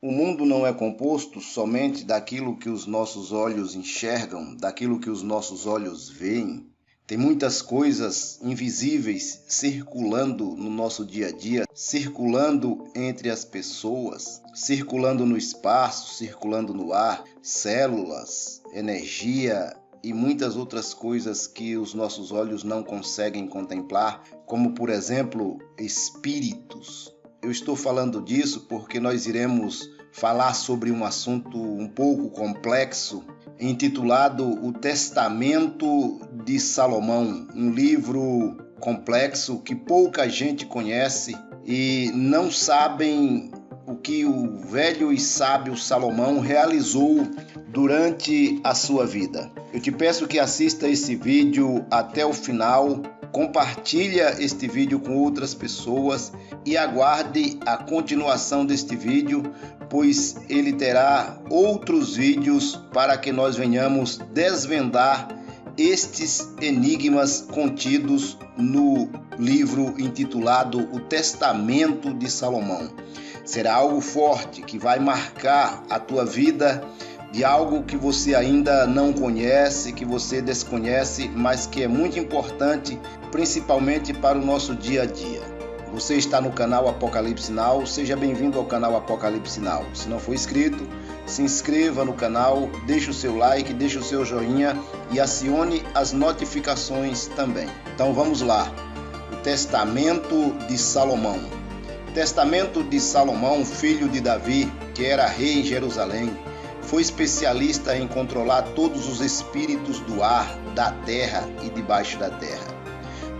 O mundo não é composto somente daquilo que os nossos olhos enxergam, daquilo que os nossos olhos veem. Tem muitas coisas invisíveis circulando no nosso dia a dia, circulando entre as pessoas, circulando no espaço, circulando no ar, células, energia e muitas outras coisas que os nossos olhos não conseguem contemplar, como, por exemplo, espíritos. Eu estou falando disso porque nós iremos falar sobre um assunto um pouco complexo, intitulado O Testamento de Salomão, um livro complexo que pouca gente conhece e não sabem o que o velho e sábio Salomão realizou durante a sua vida. Eu te peço que assista esse vídeo até o final, compartilha este vídeo com outras pessoas e aguarde a continuação deste vídeo, pois ele terá outros vídeos para que nós venhamos desvendar estes enigmas contidos no livro intitulado O Testamento de Salomão. Será algo forte que vai marcar a tua vida de algo que você ainda não conhece, que você desconhece, mas que é muito importante, principalmente para o nosso dia a dia. Você está no canal Apocalipse Now, seja bem-vindo ao canal Apocalipse Now. Se não for inscrito, se inscreva no canal, deixe o seu like, deixe o seu joinha e acione as notificações também. Então vamos lá, o Testamento de Salomão. Testamento de Salomão, filho de Davi, que era rei em Jerusalém, foi especialista em controlar todos os espíritos do ar, da terra e debaixo da terra.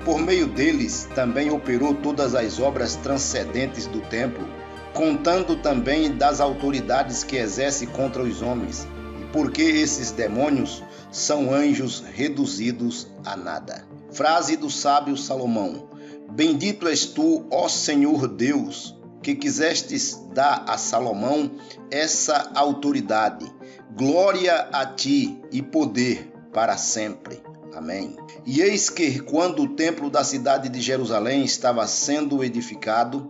Por meio deles, também operou todas as obras transcendentes do templo, contando também das autoridades que exerce contra os homens, porque esses demônios são anjos reduzidos a nada. Frase do sábio Salomão: Bendito és tu, ó Senhor Deus, que quisestes dar a Salomão essa autoridade, glória a ti e poder para sempre. Amém. E eis que, quando o templo da cidade de Jerusalém estava sendo edificado,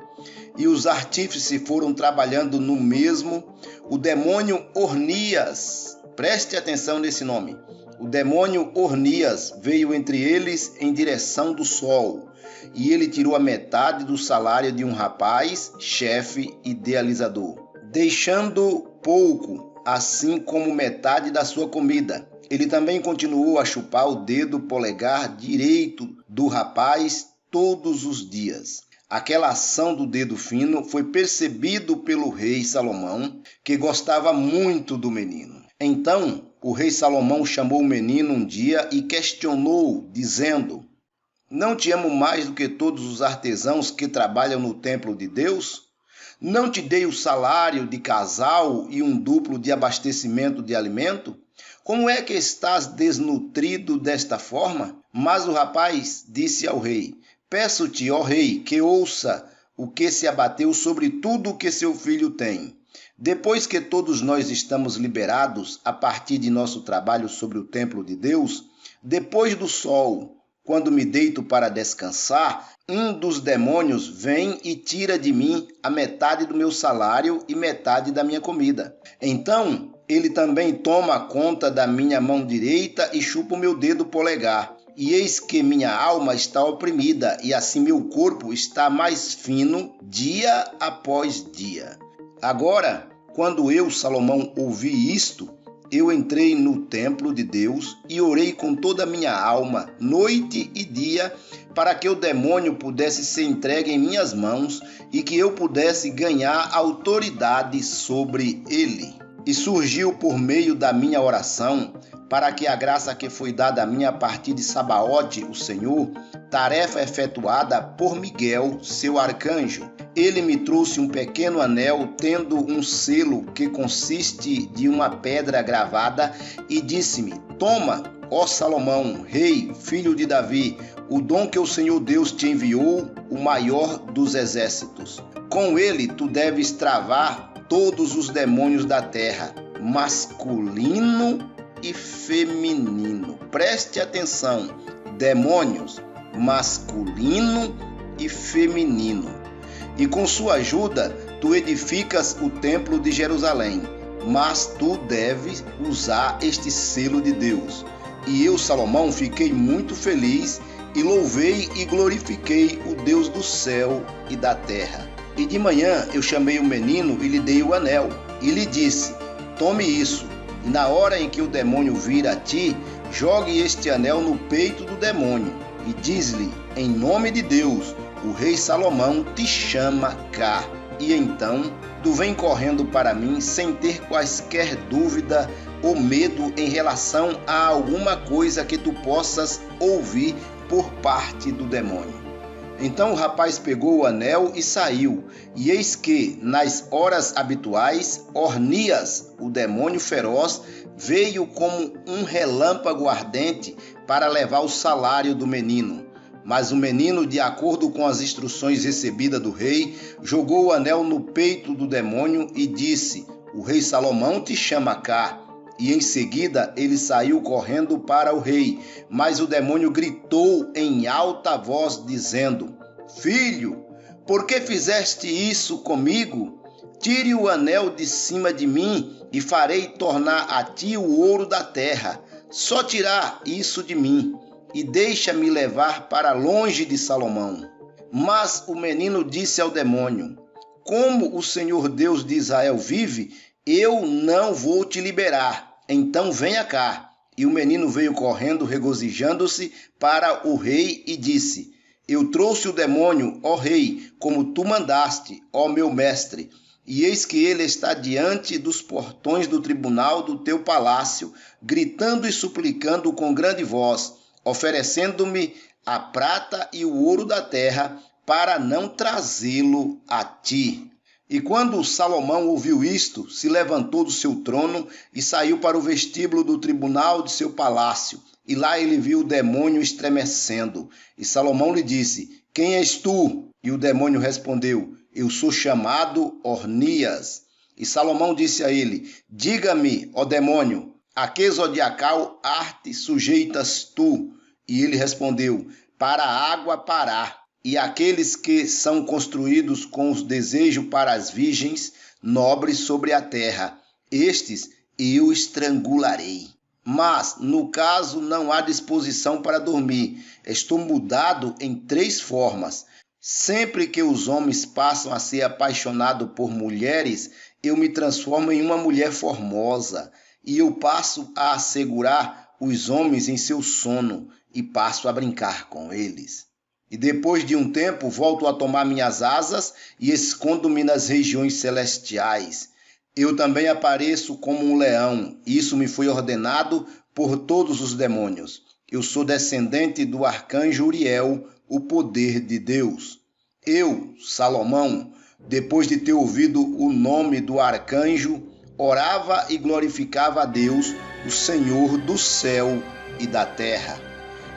e os artífices foram trabalhando no mesmo, o demônio Ornias, preste atenção nesse nome, o demônio Ornias veio entre eles em direção do sol, e ele tirou a metade do salário de um rapaz, chefe idealizador, deixando pouco, assim como metade da sua comida. Ele também continuou a chupar o dedo polegar direito do rapaz todos os dias. Aquela ação do dedo fino foi percebido pelo rei Salomão, que gostava muito do menino. Então, o rei Salomão chamou o menino um dia e questionou, dizendo: Não te amo mais do que todos os artesãos que trabalham no templo de Deus? Não te dei o salário de casal e um duplo de abastecimento de alimento? Como é que estás desnutrido desta forma? Mas o rapaz disse ao rei: Peço-te, ó rei, que ouça o que se abateu sobre tudo o que seu filho tem. Depois que todos nós estamos liberados a partir de nosso trabalho sobre o templo de Deus, depois do sol, quando me deito para descansar, um dos demônios vem e tira de mim a metade do meu salário e metade da minha comida. Então, ele também toma conta da minha mão direita e chupa o meu dedo polegar. E eis que minha alma está oprimida, e assim meu corpo está mais fino dia após dia. Agora, quando eu, Salomão, ouvi isto, eu entrei no templo de Deus e orei com toda a minha alma, noite e dia, para que o demônio pudesse ser entregue em minhas mãos e que eu pudesse ganhar autoridade sobre ele. E surgiu por meio da minha oração, para que a graça que foi dada a mim a partir de Sabaote, o Senhor, tarefa efetuada por Miguel, seu arcanjo. Ele me trouxe um pequeno anel, tendo um selo que consiste de uma pedra gravada, e disse-me: Toma, ó Salomão, rei, filho de Davi, o dom que o Senhor Deus te enviou, o maior dos exércitos. Com ele tu deves travar todos os demônios da terra, masculino e feminino. Preste atenção, demônios masculino e feminino. E com sua ajuda, tu edificas o templo de Jerusalém, mas tu deves usar este selo de Deus. E eu, Salomão, fiquei muito feliz e louvei e glorifiquei o Deus do céu e da terra. E de manhã eu chamei o menino e lhe dei o anel, e lhe disse: tome isso, e na hora em que o demônio vir a ti, jogue este anel no peito do demônio, e diz-lhe: em nome de Deus, o rei Salomão te chama cá. E então tu vem correndo para mim sem ter quaisquer dúvida ou medo em relação a alguma coisa que tu possas ouvir por parte do demônio. Então o rapaz pegou o anel e saiu, e eis que, nas horas habituais, Ornias, o demônio feroz, veio como um relâmpago ardente para levar o salário do menino. Mas o menino, de acordo com as instruções recebidas do rei, jogou o anel no peito do demônio e disse: o rei Salomão te chama cá. E em seguida ele saiu correndo para o rei, mas o demônio gritou em alta voz, dizendo: filho, por que fizeste isso comigo? Tire o anel de cima de mim e farei tornar a ti o ouro da terra. Só tirar isso de mim e deixa-me levar para longe de Salomão. Mas o menino disse ao demônio: como o Senhor Deus de Israel vive, eu não vou te liberar, então venha cá. E o menino veio correndo, regozijando-se para o rei e disse: eu trouxe o demônio, ó rei, como tu mandaste, ó meu mestre. E eis que ele está diante dos portões do tribunal do teu palácio, gritando e suplicando com grande voz, oferecendo-me a prata e o ouro da terra para não trazê-lo a ti. E quando Salomão ouviu isto, se levantou do seu trono e saiu para o vestíbulo do tribunal de seu palácio. E lá ele viu o demônio estremecendo. E Salomão lhe disse: quem és tu? E o demônio respondeu: eu sou chamado Ornias. E Salomão disse a ele: diga-me, ó demônio, a que zodiacal arte sujeitas tu? E ele respondeu: para a água parar. E aqueles que são construídos com os desejos para as virgens nobres sobre a terra, estes eu estrangularei. Mas, no caso, não há disposição para dormir. Estou mudado em 3 formas. Sempre que os homens passam a ser apaixonados por mulheres, eu me transformo em uma mulher formosa. E eu passo a assegurar os homens em seu sono e passo a brincar com eles. E depois de um tempo volto a tomar minhas asas e escondo-me nas regiões celestiais. Eu também apareço como um leão, e isso me foi ordenado por todos os demônios. Eu sou descendente do arcanjo Uriel, o poder de Deus. Eu, Salomão, depois de ter ouvido o nome do arcanjo, orava e glorificava a Deus, o Senhor do céu e da terra.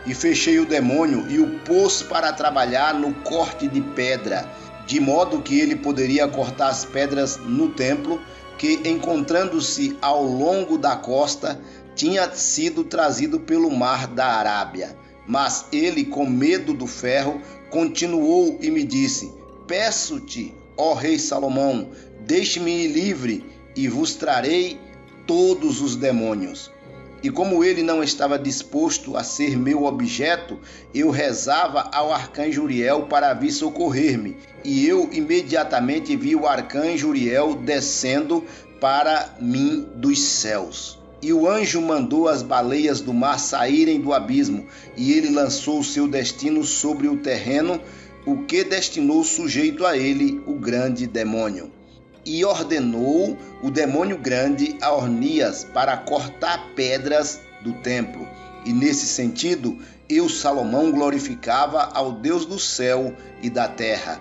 E fechei o demônio e o pôs para trabalhar no corte de pedra, de modo que ele poderia cortar as pedras no templo, que, encontrando-se ao longo da costa, tinha sido trazido pelo mar da Arábia. Mas ele, com medo do ferro, continuou e me disse: peço-te, ó rei Salomão, deixe-me ir livre e vos trarei todos os demônios. E como ele não estava disposto a ser meu objeto, eu rezava ao arcanjo Uriel para vir socorrer-me. E eu imediatamente vi o arcanjo Uriel descendo para mim dos céus. E o anjo mandou as baleias do mar saírem do abismo, e ele lançou o seu destino sobre o terreno, o que destinou sujeito a ele o grande demônio. E ordenou o demônio grande a Ornias para cortar pedras do templo. E nesse sentido, eu, Salomão, glorificava ao Deus do céu e da terra.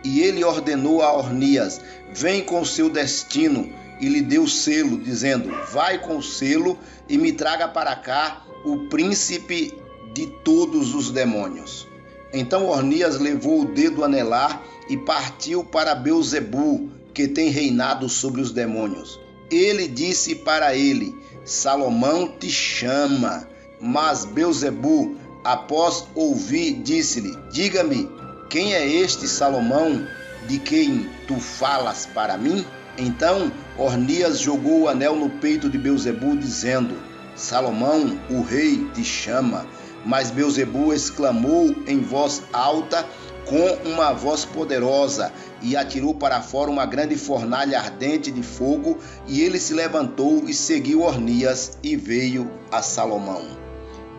E ele ordenou a Ornias: vem com o seu destino, e lhe deu selo, dizendo: vai com o selo e me traga para cá o príncipe de todos os demônios. Então Ornias levou o dedo anelar e partiu para Belzebu, que tem reinado sobre os demônios. Ele disse para ele: Salomão te chama. Mas Belzebu, após ouvir, disse-lhe: diga-me, quem é este Salomão de quem tu falas para mim? Então Ornias jogou o anel no peito de Beelzebu, dizendo: Salomão, o rei, te chama. Mas Beelzebu exclamou em voz alta, com uma voz poderosa, e atirou para fora uma grande fornalha ardente de fogo, e ele se levantou e seguiu Ornias e veio a Salomão.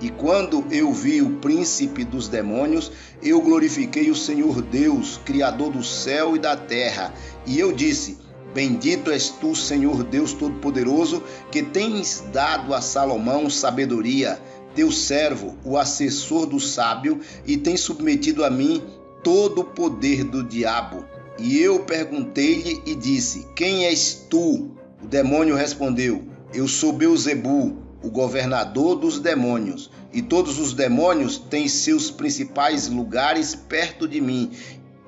E quando eu vi o príncipe dos demônios, eu glorifiquei o Senhor Deus, Criador do céu e da terra, e eu disse: Bendito és tu, Senhor Deus Todo-Poderoso, que tens dado a Salomão sabedoria, teu servo, o assessor do sábio, e tens submetido a mim todo o poder do diabo. E eu perguntei-lhe e disse: Quem és tu? O demônio respondeu: Eu sou Beelzebu, o governador dos demônios, e todos os demônios têm seus principais lugares perto de mim,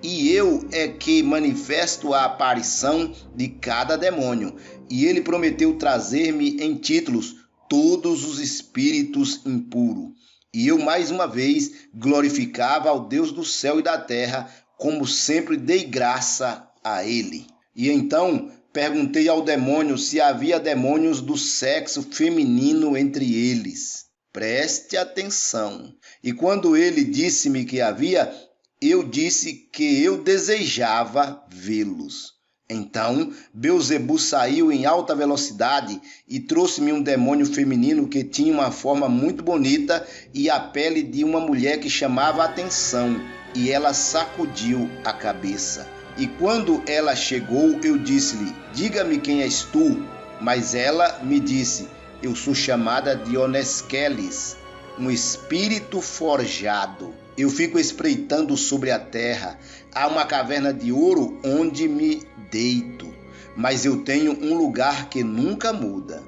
e eu é que manifesto a aparição de cada demônio. E ele prometeu trazer-me em títulos todos os espíritos impuros. E eu mais uma vez glorificava ao Deus do céu e da terra, como sempre dei graça a ele. E então perguntei ao demônio se havia demônios do sexo feminino entre eles. Preste atenção. E quando ele disse-me que havia, eu disse que eu desejava vê-los. Então Beelzebu saiu em alta velocidade e trouxe-me um demônio feminino que tinha uma forma muito bonita e a pele de uma mulher que chamava a atenção, e ela sacudiu a cabeça. E quando ela chegou, eu disse-lhe: Diga-me quem és tu. Mas ela me disse: Eu sou chamada de Oneskelis, um espírito forjado. Eu fico espreitando sobre a terra. Há uma caverna de ouro onde me deito, mas eu tenho um lugar que nunca muda.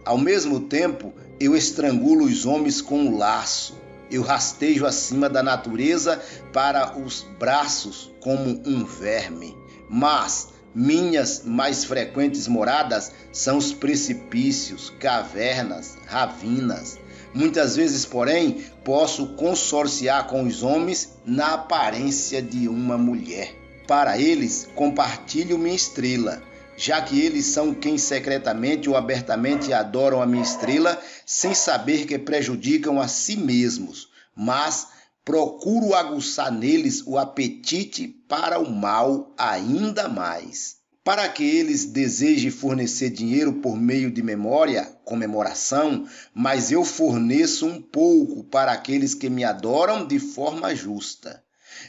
Ao mesmo tempo, eu estrangulo os homens com um laço. Eu rastejo acima da natureza para os braços como um verme. Mas minhas mais frequentes moradas são os precipícios, cavernas, ravinas. Muitas vezes, porém, posso consorciar com os homens na aparência de uma mulher. Para eles, compartilho minha estrela, já que eles são quem secretamente ou abertamente adoram a minha estrela, sem saber que prejudicam a si mesmos, mas procuro aguçar neles o apetite para o mal ainda mais. Para que eles desejem fornecer dinheiro por meio de comemoração, mas eu forneço um pouco para aqueles que me adoram de forma justa.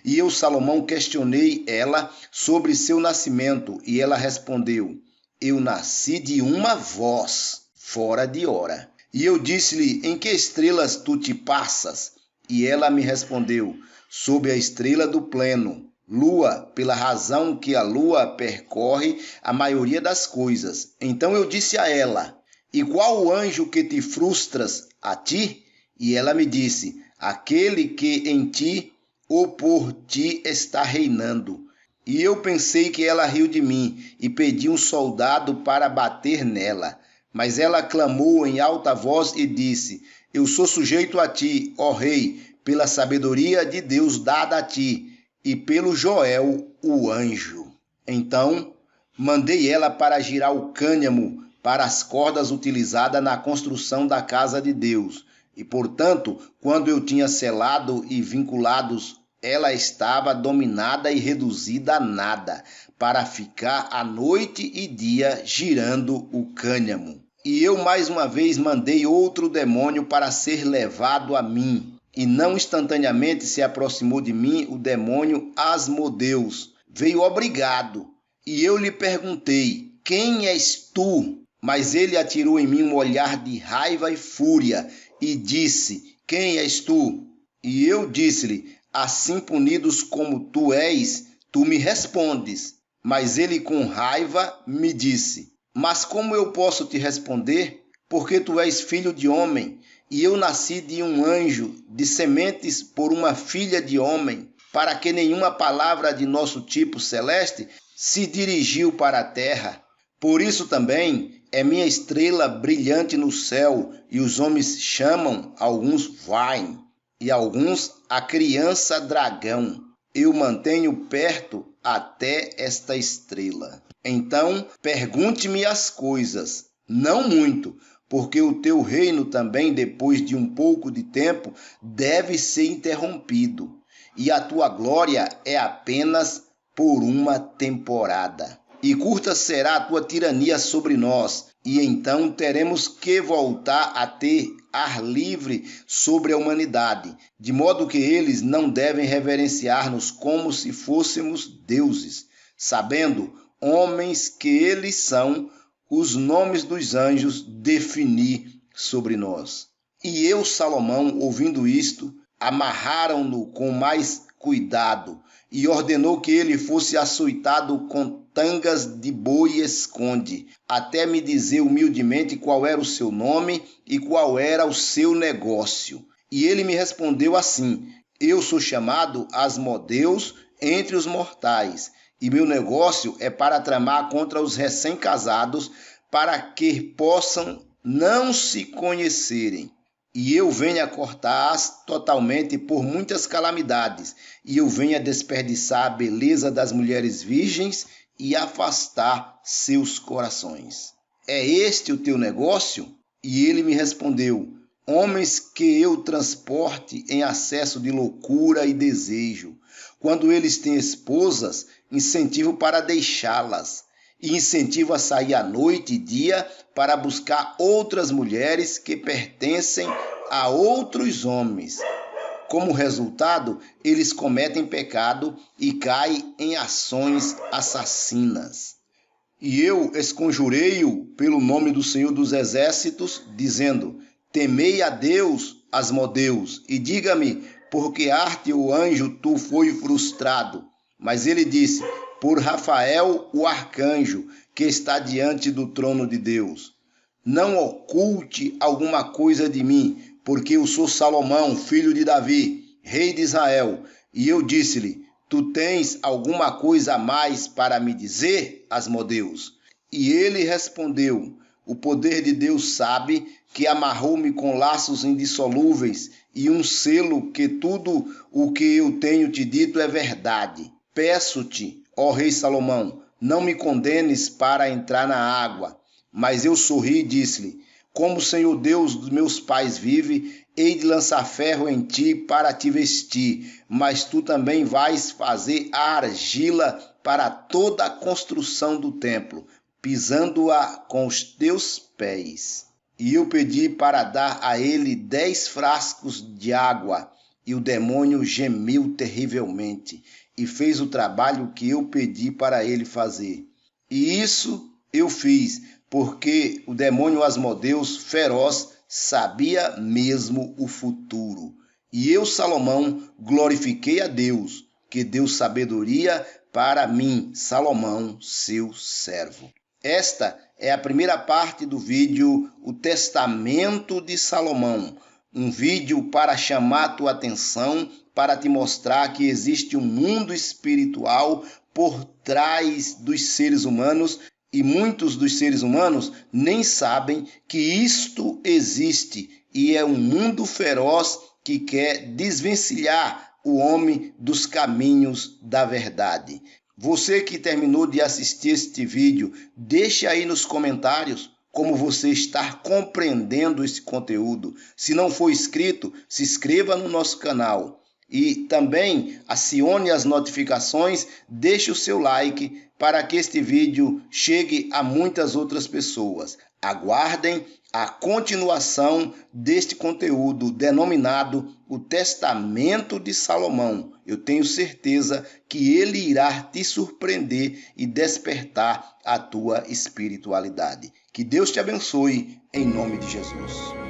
E eu, Salomão, questionei ela sobre seu nascimento, e ela respondeu: Eu nasci de uma voz, fora de hora. E eu disse-lhe: Em que estrelas tu te passas? E ela me respondeu: Sob a estrela do pleno, lua, pela razão que a lua percorre a maioria das coisas. Então eu disse a ela: E qual o anjo que te frustras a ti? E ela me disse: Aquele que em ti ou por ti está reinando. E eu pensei que ela riu de mim e pedi um soldado para bater nela. Mas ela clamou em alta voz e disse: Eu sou sujeito a ti, ó rei, pela sabedoria de Deus dada a ti, e pelo Joel, o anjo. Então mandei ela para girar o cânhamo para as cordas utilizadas na construção da casa de Deus. E, portanto, quando eu tinha selado e vinculados, ela estava dominada e reduzida a nada, para ficar a noite e dia girando o cânhamo. E eu mais uma vez mandei outro demônio para ser levado a mim. E não instantaneamente se aproximou de mim o demônio Asmodeus. Veio obrigado. E eu lhe perguntei: Quem és tu? Mas ele atirou em mim um olhar de raiva e fúria e disse: Quem és tu? E eu disse-lhe: Assim punidos como tu és, tu me respondes. Mas ele com raiva me disse: Mas como eu posso te responder? Porque tu és filho de homem, e eu nasci de um anjo, de sementes por uma filha de homem, para que nenhuma palavra de nosso tipo celeste se dirigiu para a terra. Por isso também é minha estrela brilhante no céu, e os homens chamam alguns Vain, e alguns a criança dragão. Eu mantenho perto até esta estrela. Então, pergunte-me as coisas, não muito, porque o teu reino também, depois de um pouco de tempo, deve ser interrompido, e a tua glória é apenas por uma temporada. E curta será a tua tirania sobre nós, e então teremos que voltar a ter ar livre sobre a humanidade, de modo que eles não devem reverenciar-nos como se fôssemos deuses, sabendo, homens, que eles são os nomes dos anjos definir sobre nós. E eu, Salomão, ouvindo isto, amarraram-no com mais cuidado e ordenou que ele fosse açoitado com tangas de boi esconde, até me dizer humildemente qual era o seu nome e qual era o seu negócio. E ele me respondeu assim: eu sou chamado Asmodeus entre os mortais, e meu negócio é para tramar contra os recém-casados, para que possam não se conhecerem. E eu venho a cortar-as totalmente por muitas calamidades, e eu venho a desperdiçar a beleza das mulheres virgens e afastar seus corações. É este o teu negócio? E ele me respondeu: homens que eu transporte em acesso de loucura e desejo. Quando eles têm esposas, incentivo para deixá-las, e incentivo a sair à noite e dia para buscar outras mulheres que pertencem a outros homens. Como resultado, eles cometem pecado e caem em ações assassinas. E eu esconjurei-o pelo nome do Senhor dos Exércitos, dizendo: temei a Deus, Asmodeus, e diga-me, por que arte ou anjo tu foi frustrado? Mas ele disse: por Rafael, o arcanjo, que está diante do trono de Deus. Não oculte alguma coisa de mim, porque eu sou Salomão, filho de Davi, rei de Israel. E eu disse-lhe: tu tens alguma coisa a mais para me dizer, Asmodeus? E ele respondeu: o poder de Deus sabe que amarrou-me com laços indissolúveis e um selo que tudo o que eu tenho te dito é verdade. Peço-te, ó rei Salomão, não me condenes para entrar na água. Mas eu sorri e disse-lhe: como o Senhor Deus dos meus pais vive, hei de lançar ferro em ti para te vestir, mas tu também vais fazer a argila para toda a construção do templo, pisando-a com os teus pés. E eu pedi para dar a ele 10 frascos de água, e o demônio gemeu terrivelmente, e fez o trabalho que eu pedi para ele fazer. E isso eu fiz, porque o demônio Asmodeus feroz sabia mesmo o futuro. E eu, Salomão, glorifiquei a Deus, que deu sabedoria para mim, Salomão, seu servo. Esta é a primeira parte do vídeo O Testamento de Salomão, um vídeo para chamar tua atenção, para te mostrar que existe um mundo espiritual por trás dos seres humanos, e muitos dos seres humanos nem sabem que isto existe, e é um mundo feroz que quer desvencilhar o homem dos caminhos da verdade. Você que terminou de assistir este vídeo, deixe aí nos comentários como você está compreendendo esse conteúdo. Se não for inscrito, se inscreva no nosso canal. E também acione as notificações, deixe o seu like para que este vídeo chegue a muitas outras pessoas. Aguardem a continuação deste conteúdo denominado O Testamento de Salomão. Eu tenho certeza que ele irá te surpreender e despertar a tua espiritualidade. Que Deus te abençoe em nome de Jesus.